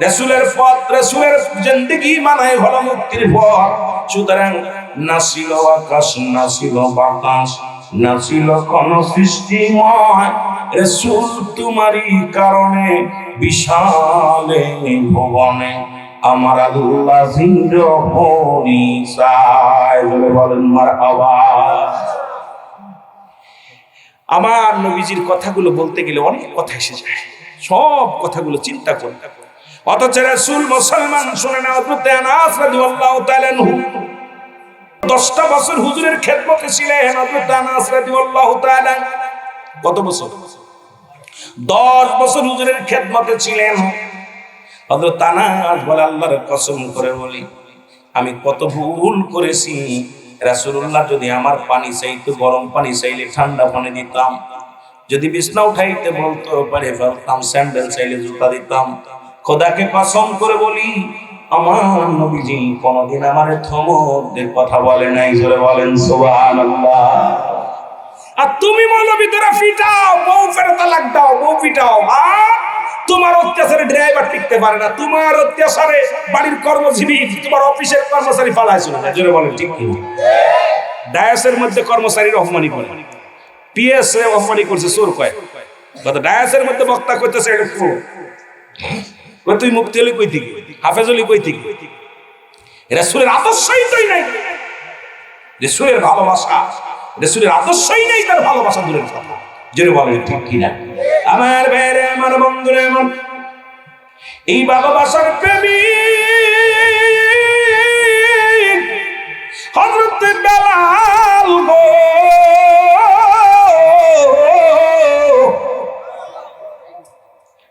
রাসূলের পথ, রাসূলের জিন্দেগি মানায় হলো মুক্তির পথ। সুতরাং না ছিল আকাশ, না ছিল বাতাস, না ছিল কোন সৃষ্টিময়, রাসূল তোমারই কারণে বিশালে ভুবনে আমার আল্লাহ জিন্দ পরিচয়। বলেন মারহাবা। আমার নবীজির কথাগুলো বলতে গেলে অনেক কথা এসে যায়, সব কথাগুলো চিন্তা করে, অথচ রাসূল মুসলমান শুনে না। হযরত আনাস রাদিয়াল্লাহু তাআলা আনহু 10টা বছর হুজুরের খেদমতে ছিলেন। হযরত আনাস রাদিয়াল্লাহু তাআলা কত বছর? 10 বছর হুজুরের খেদমতে ছিলেন। হযরত আনাস বলে, আল্লাহর কসম করে বলি আমি কত ভুল করেছি। রাসূলুল্লাহ যদি আমার পানি চাইতো, গরম পানি চাইলে ঠান্ডা পানি দিতাম, যদি বিছনা উঠাইতে বলতো পারে ফেলতাম, স্যান্ডেল চাইলে জুতা দিতাম। খোদাকে কসম করে বলি আমার নবীজি কোনদিন আমারে থমক দিয়ে কথা বলে নাই। জোরে বলেন সুবহানাল্লাহ। আর তুমি মৌলবী তোরা ফিটাও, বউ ফেরত তালাক দাও, বউ ফিটাও, আর তোমার অত্যাচারে ড্রাইভার টিকতে পারে না, তোমার অত্যাচারে বাড়ির কর্মজীবী, তোমার অফিসের কর্মচারী ফালাইছিল না। জোরে বলেন ঠিক কি? ডায়াসের মধ্যে কর্মচারীর অপমানি করে, পিএস এ অপমানি করছে, চোর কয় কথা। ডায়াসের মধ্যে বক্তা কইতেছে এটা চোর, তুই মুক্তি হলি কই থেকে, হাফেজ হলি কই থেকে? রাসূলের আদর্শই তো নাই, রাসূলের ভালোবাসা, রাসূলের আদর্শই নাই, তার ভালোবাসা দূরের কথা। জোরে বলেন ঠিক কিনা? আমার ভাইরে, আমার বন্ধুরে, আমার এই ভালোবাসার প্রেমিক হযরত বেলাল গো,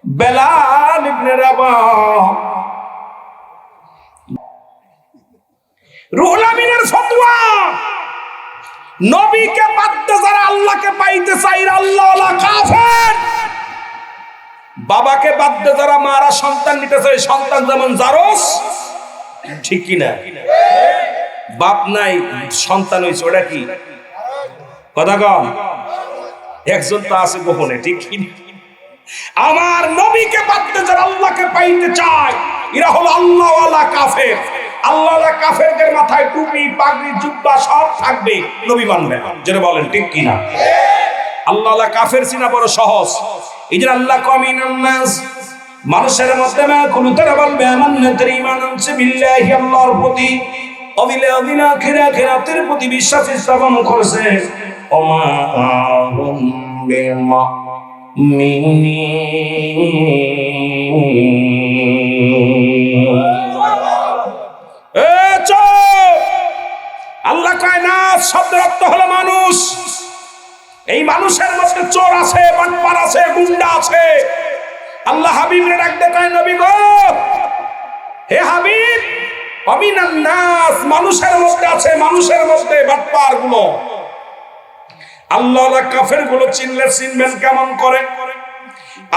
বেলাল ইবনে রাবাহ, রুহুল আমিনের ফতোয়া, নবীকে বাদ দিয়ে যারা আল্লাহকে পাইতে চায় আল্লাহ ওয়ালা কাফের। বাবাকে বাদ দিয়ে যারা মারা সন্তান নিতে চায়, সন্তান যেমন জারস, ঠিক কি না? বাপ নাই সন্তান হইছে, ওটা কি কথা কম? একজন তো আছে গোপনে, ঠিক কি না? আমার নবীকে বাদ দিয়ে যারা আল্লাহকে পাইতে চায় এরা হলো আল্লাহ ওয়ালা কাফের। আল্লাহ ওয়ালা কাফেরদের মাথায় টুপি, পাগড়ি, জুব্বা সব থাকবে, নবী মানবে না। যেটা বলেন ঠিক কি না? আল্লাহ ওয়ালা কাফের চিনা বড় সহজ। এই যে আল্লাহ কমিনান নাস, মানুষের মধ্যে না কোনো তারা বলবে আমান্নাতের ঈমান আনছে বিল্লাহি, আল্লাহর প্রতি, অবিলে অবিল আখিরাতের প্রতি বিশ্বাস স্থাপন করেছে। ওমা হুম বিমা আল্লাহ কয় না, শব্দের অর্থ হলো মানুষ। এই মানুষের মধ্যে চোর আছে, বাটপার আছে, গুন্ডা আছে। আল্লাহ হাবিবরে ডাকতে কয়, নবী গো, হে হাবিব, অমিনান নাস, মানুষের মধ্যে আছে, মানুষের মধ্যে বাটপার গুলো। আল্লাহ কাফের গুলো চিনলে চিনবেন কেমন করে?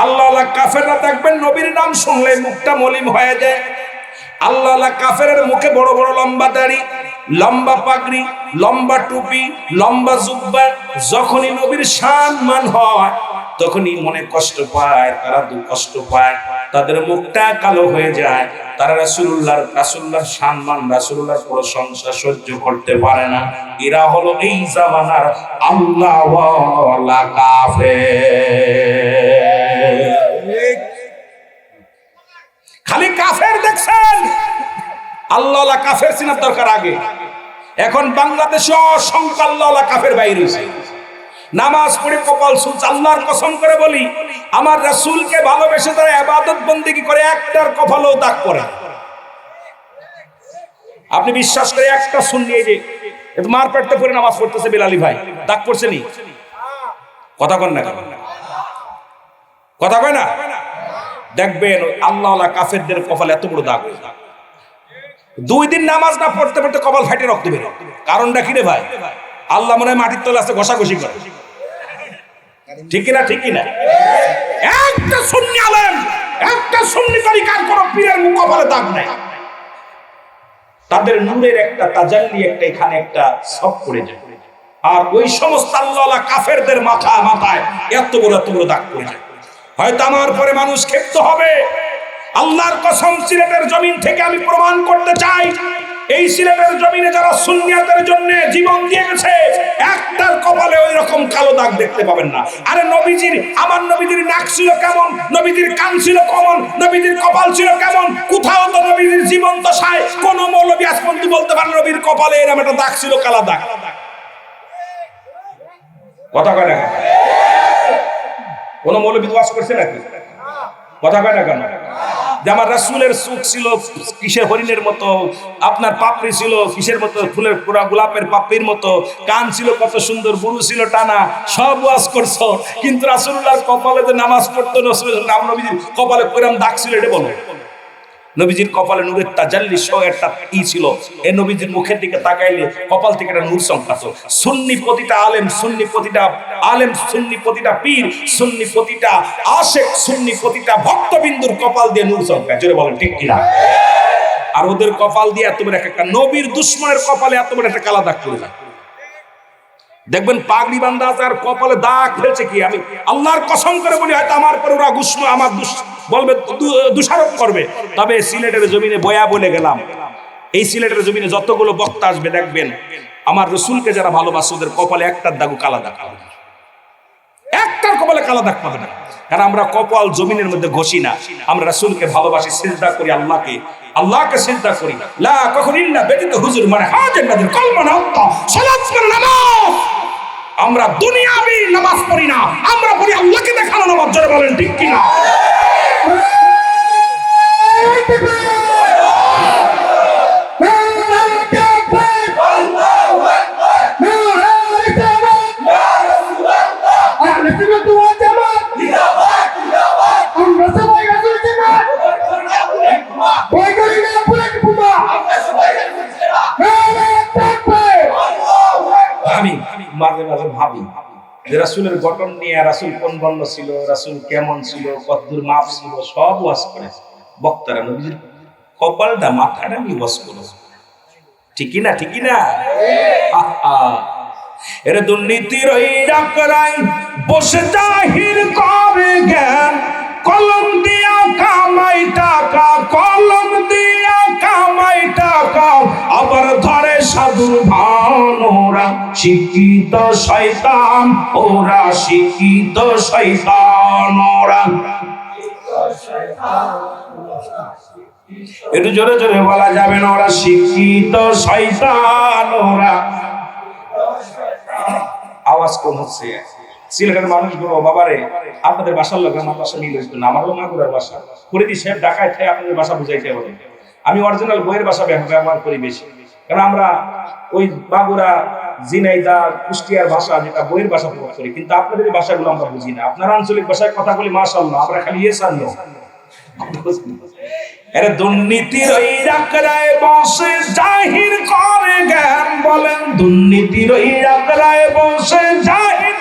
আল্লাহ কাফেররা দেখবেন নবীর নাম শুনলে মুখটা মলিন হয়ে যায়। আল্লাহ কাফেরের মুখে বড় বড় লম্বা দাড়ি, লম্বা পাগড়ি, লম্বা টুপি, লম্বা জুব্বা, যখনই নবীর সম্মান হয় তখনই মনে কষ্ট পায়, তারা কষ্ট পায়, তাদের মুখটা কালো হয়ে যায়, তারা রাসূলুল্লাহর সম্মান, রাসূলুল্লাহর প্রশংসা সহ্য করতে পারে না। এরা হলো এই জামানার আল্লাহওয়ালা কাফের। খালি কাফের দেখছেন, আল্লাহওয়ালা কাফের চিনার দরকার আগে। এখন বাংলাদেশে অসংখ্য আল্লাহওয়ালা কাফের বাইরে হয়েছে। নামাজ পড়ে কপাল ছুঁচ, আল্লাহর কসম করে বলি, আমার রাসূলকে ভালোবেসে তারা ইবাদত বন্দেগী করে, একটার কপালেও দাগ পড়ে। আপনি বিশ্বাস করে একটা সুন্নি, এই যে মার পেটতে পড়ে নামাজ পড়তেছে বেলালি ভাই, দাগ পড়ছে নি? কথা কন না, কথা কয় না? দেখবেন আল্লাহওয়ালা কাফেরদের কপালে এত বড় দাগ, 2 দিন নামাজ না পড়তে পড়তে কপাল ফাটে রক্ত বের। কারণটা কি রে ভাই? আল্লাহ মনে হয় মাটির তলে আছে, ঘষাঘষি করে। ঠিক কিনা? ঠিক কিনা? একটা সুন্নি আলেম, একটা সুন্নি তরিকার কোন পীরের কপালে দাগ নাই। তাদের নূরের একটা তাজাল্লি, একটা এখানে একটা সব পড়ে যায়। আর ওই সমস্ত আল্লাহওয়ালা কাফেরদের মাথায় এত বড় দাগ পড়ে যায়। হয়তো আমার পরে মানুষ ক্ষিপ্ত হবে। আল্লাহর কসম, সিলেটের জমিন থেকে আমি প্রমাণ করতে চাই, এই সিলেটের জমিনে যারা সুন্নিয়াতের জন্য জীবন দিয়ে গেছে, একটার কপালে ওই রকম কালো দাগ দেখতে পাবেন না। আরে নবীজির, আমার নবীজির নাক ছিল কেমন, নবীজির কান ছিল কেমন, নবীজির কপাল ছিল কেমন? কোথাও তো নবীজির জীবন দশায় কোন মৌলবী আজ পর্যন্ত বলতে পারে নবীর কপালে এরকম একটা দাগ ছিল, কালো দাগ। কথা কয় না? কোন মৌলবী ওয়াজ করছে নাকি? কথা কয় না কেন? যে আমার রাসূলের চোখ ছিল কিসের হরিণের মতো, আপনার পাপড়ি ছিল কিসের মতো, ফুলের পুরা গোলাপের পাপড়ির মতো, কান ছিল কত সুন্দর, বুড়ু ছিল টানা, সব ওয়াজ করছো, কিন্তু রাসূলুল্লাহর কপালে যে নামাজ পড়তো, নবীজির কপালে কইরাম দাগ ছিল, এটা বলো। নবীজির কপালে নূরের তাজাল্লি সহ একটা ছিল। এই নবীজির মুখের দিকে তাকাইলে কপাল থেকে একটা নূর চমকাতো। সুন্নি প্রতিটা আলেম, সুন্নি প্রতিটা আলেম, সুন্নি প্রতিটা পীর, সুন্নি প্রতিটা আশেক, সুন্নি প্রতিটা ভক্তবিন্দুর কপাল দিয়ে নূর চমকায়। জোরে বলেন ঠিক কিনা? আর ওদের কপাল দিয়ে এত বড় একটা, নবীর দুশমনের কপালে এত বড় একটা কালা দাগ পড়ে যায়। দেখবেন পাগড়ি বান্ধা আছে আর কপালে দাগ ফেলছে কি, আমি আল্লাহর কসম করে বলি, হয়তো আমার পরে ওরা আমার বলবে, দোষারোপ করবে। তবে সিলেটের জমিনে বয়া বলে গেলাম, এই সিলেটের জমিনে যতগুলো বক্তা আসবে দেখবেন আমার রাসূলকে যারা ভালোবাসে ওদের কপালে একটার দাগ কালা দাগ, একটার কপালে কালা দাগ পাবে না। কারণ আমরা কপাল জমিনের মধ্যে ঘষি না, আমরা রাসূলকে ভালোবাসি, সিজদা করি আল্লাহকে সিজদা করি। লা কখন ইল্লা ব্যতীত হুজুর মানে হাজের নাদের কলমা না, সালাত মানে নামাজ। আমরা দুনিয়াবি নামাজ পড়ি না, আমরা পড়ি আল্লাহকে দেখানো নামাজ। জোরে বলেন ঠিক কিনা? আমি মাঝে মাঝে ভাবি যে রাসূলের গঠন নিয়ে, রাসূল কোন বর্ণ ছিল, রাসূল কেমন ছিল, কতদূর মাপ ছিল, সব ওয়াজ করে বক্তারা। নবীজির কপালটা, মাথাটা নিয়ে ওয়াজ করে। ঠিক না? ঠিক না? এর দুর্নীতির ওই ডাকরাই বসে জাহির করে জ্ঞান, কলম দিয়া কামাই টাকা, কলম দিয়া কামাই টাকা, আবার ধরে সাধু ভান। ওরা শিক্ষিত শয়তান, ওরা শিক্ষিত শয়তান, ওরা একটু জোরে জোরে বলা যাবে না, ওরা শিক্ষিত শয়তান, ওরা। আওয়াজ কম হচ্ছে। সিলেটের মানুষগুলো, বাবারে আপনাদের বাসার লোক আমার বাসা মিল হইতো না, আমারও মাগুরার বাসা। ফরিদি সাহেব ঢাকায় থেকে আপনাদের বাসা বুঝাইতে হবে। আমি অরিজিনাল বইয়ের ভাষা ব্যবহার করি বেশি, কারণ আমরা ওই মাগুরা, ঝিনাইদহ, কুষ্টিয়ার ভাষা যেটা বইয়ের ভাষা প্রয়োগ করি, কিন্তু আপনাদের এই ভাষাগুলো আমরা বুঝি না। আপনার আঞ্চলিক ভাষায় কথা বলি মাশাআল্লাহ, আমরা খালি ইয়েসাল্লাহ। এর দুর্নীতির ওই ডাকরায় বসে জাহির করে জ্ঞান, বলেন দুর্নীতির ওই ডাকরায় বসে জাহির।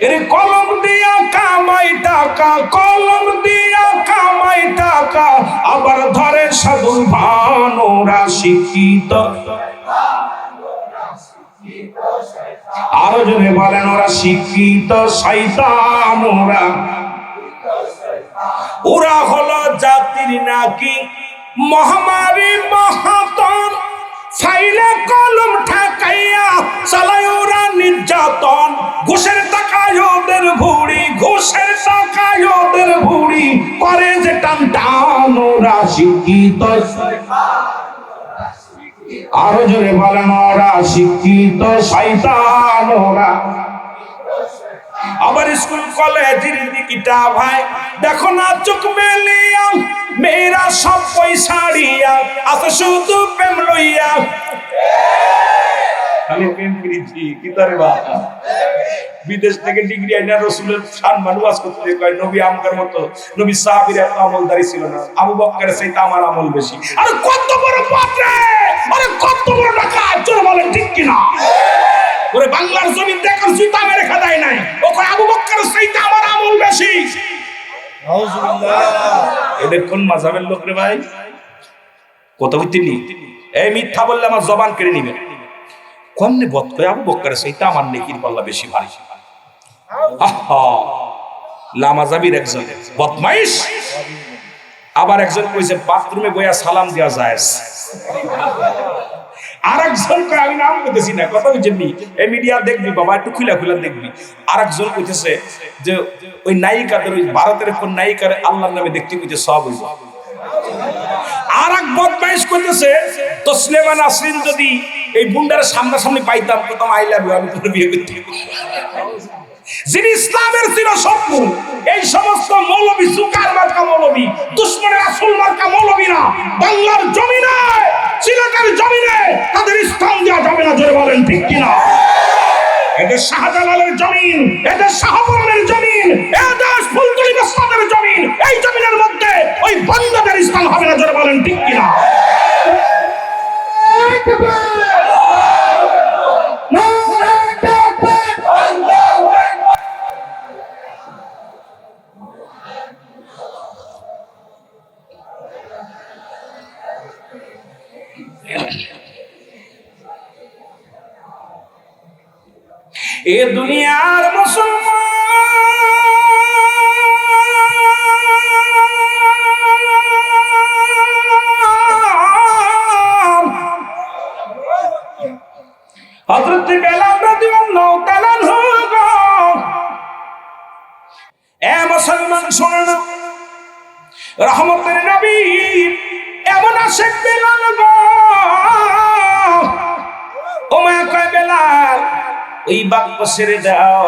এর কলম দিয়া কামাই টাকা, কলম দিয়া কামাই টাকা, আবার ধরে সাধু ভান ওরা শিক্ষিত, আরো জনে বলেন ওরা শিক্ষিত শয়তান। ওরা হলো জাতির নাকি মহামারী মহাতন, ফাইলে কলম ঠাকাইয়া চালায় ওরা নির্যাতন। ঘুষের টাকায় ওদের ভুড়ি, ঘুষের টাকায় ওদের ভুড়ি করে যে টান টান। ওরা শিক্ষিত, আরো জোরে বলেন ওরা শিক্ষিত শয়তান। ওরা আবার স্কুল কলেজের দিকটা ভাই দেখো না চোখ মেলিয়া, মেয়েরা সব পয়সা দিয়া আছে শুধু প্রেম লইয়া। খালি প্রেম করেছি কি তারে বাবা, বিদেশ থেকে ডিগ্রি আইনা রসুলের সম্মান ওয়াজ করতে কয় নবী আমকার মতো, নবী সাহাবীর এত আমলদারি ছিল না, আবু বকরের চাইতে আমার আমল বেশি। আরে কত বড় পাত্রে, আরে কত বড় টাকা, জোরে বলেন ঠিক কিনা? ওরে বাংলার জমিন দেখার জুতা মেরে খাদাই নাই, ও কয় আবু বকরের চাইতে আমার আমল বেশি। আউযুবিল্লাহ। এদের কোন মাযহাবের লোক রে ভাই? কত হইতিনি এই মিথ্যা বললে আমার জবান কেড়ে নিবে। কমনে বদ কয় আবু বকরের চাইতে আমার নেকির পাল্লা বেশি ভারী। আহা, লামাজাবির একজন বদমাইশ। আবার একজন কইছে বাথরুমে বইয়া সালাম দেওয়া যায়। আরেকজন কয় আমি নাম বলতেছি না, কথা বুঝছেন নি? এই মিডিয়া দেখবি বাবা, একটু খুলা খুলা দেখবি। আরেকজন কইতেছে যে ওই নায়িকাদের, ওই ভারতের কোন নায়িকার আল্লাহর নামে দেখতে কইতে সব হইব। আরেক বদমাইশ কইতেছে তসলিমা নাসরিন যদি এই বুন্ডার সামনাসামনি পাইতাম প্রথম আই লাভ ইউ, আমি তোর বিয়ে করতে। যিনি ইসলামের চিরশত্রু, এই সমস্ত মৌলবী, সুকার মার্কা মৌলবী, দুশমনের রাসূল মার্কা মৌলবীরা বাংলার জমিনে, সিলেটের জমিনে তাদের স্থান দেওয়া যাবে না, জোরে বলেন ঠিক কিনা? এদের শাহজালালের জমিন, এদের শাহপুরের জমিন, এদের ফুলতলি বস্তাদের জমিন, এই জমিনের মধ্যে ওই বন্দাদের স্থান হবে না, জোরে বলেন ঠিক কিনা? এ দুনিয়ার মুসলমান হযরত বেলাল রাদিয়াল্লাহু তাআলা আনহু, এ মুসলমান শুনে না, রহমতের নবী এমন আশেক বেলাল গো। ও মা কয় বেলাল ওই বাক্য ছেড়ে দাও,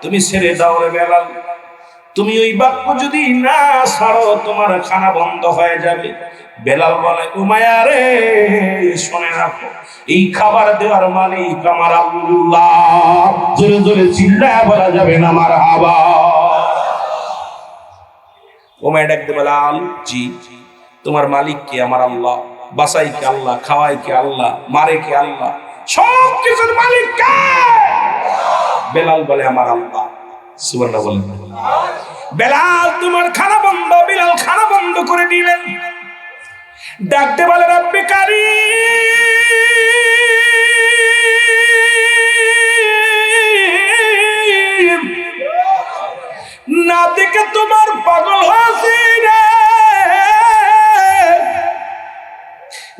তুমি ছেড়ে দাও রে বেলাল, তুমি ওই বাক্য যদি না ছাড়ো তোমার খানা বন্ধ হয়ে যাবে। বেলাল বলে উমাইয়া রে শুনে রাখো, এই খাবার দেওয়ার মালিক আমার আল্লাহ। জোরে জোরে চিল্লায়া বলা যাবে না মারহাবা। উমাইয়া ডাকতে বেলাল, জি তোমার মালিক কে? আমার আল্লাহ। বাসাই কে আল্লাহ, খাওয়াই কে আল্লাহ, মারে কে আল্লাহ, সব কিছুর মালিক কে? বেলাল বলে আমার আল্লাহ। সুবহানাল্লাহ বলেন। বেলাল তোমার খানা বন্ধ। বেলাল খানা বন্ধ করে দিলেন, ডাকতে বলে রব্বে কারীম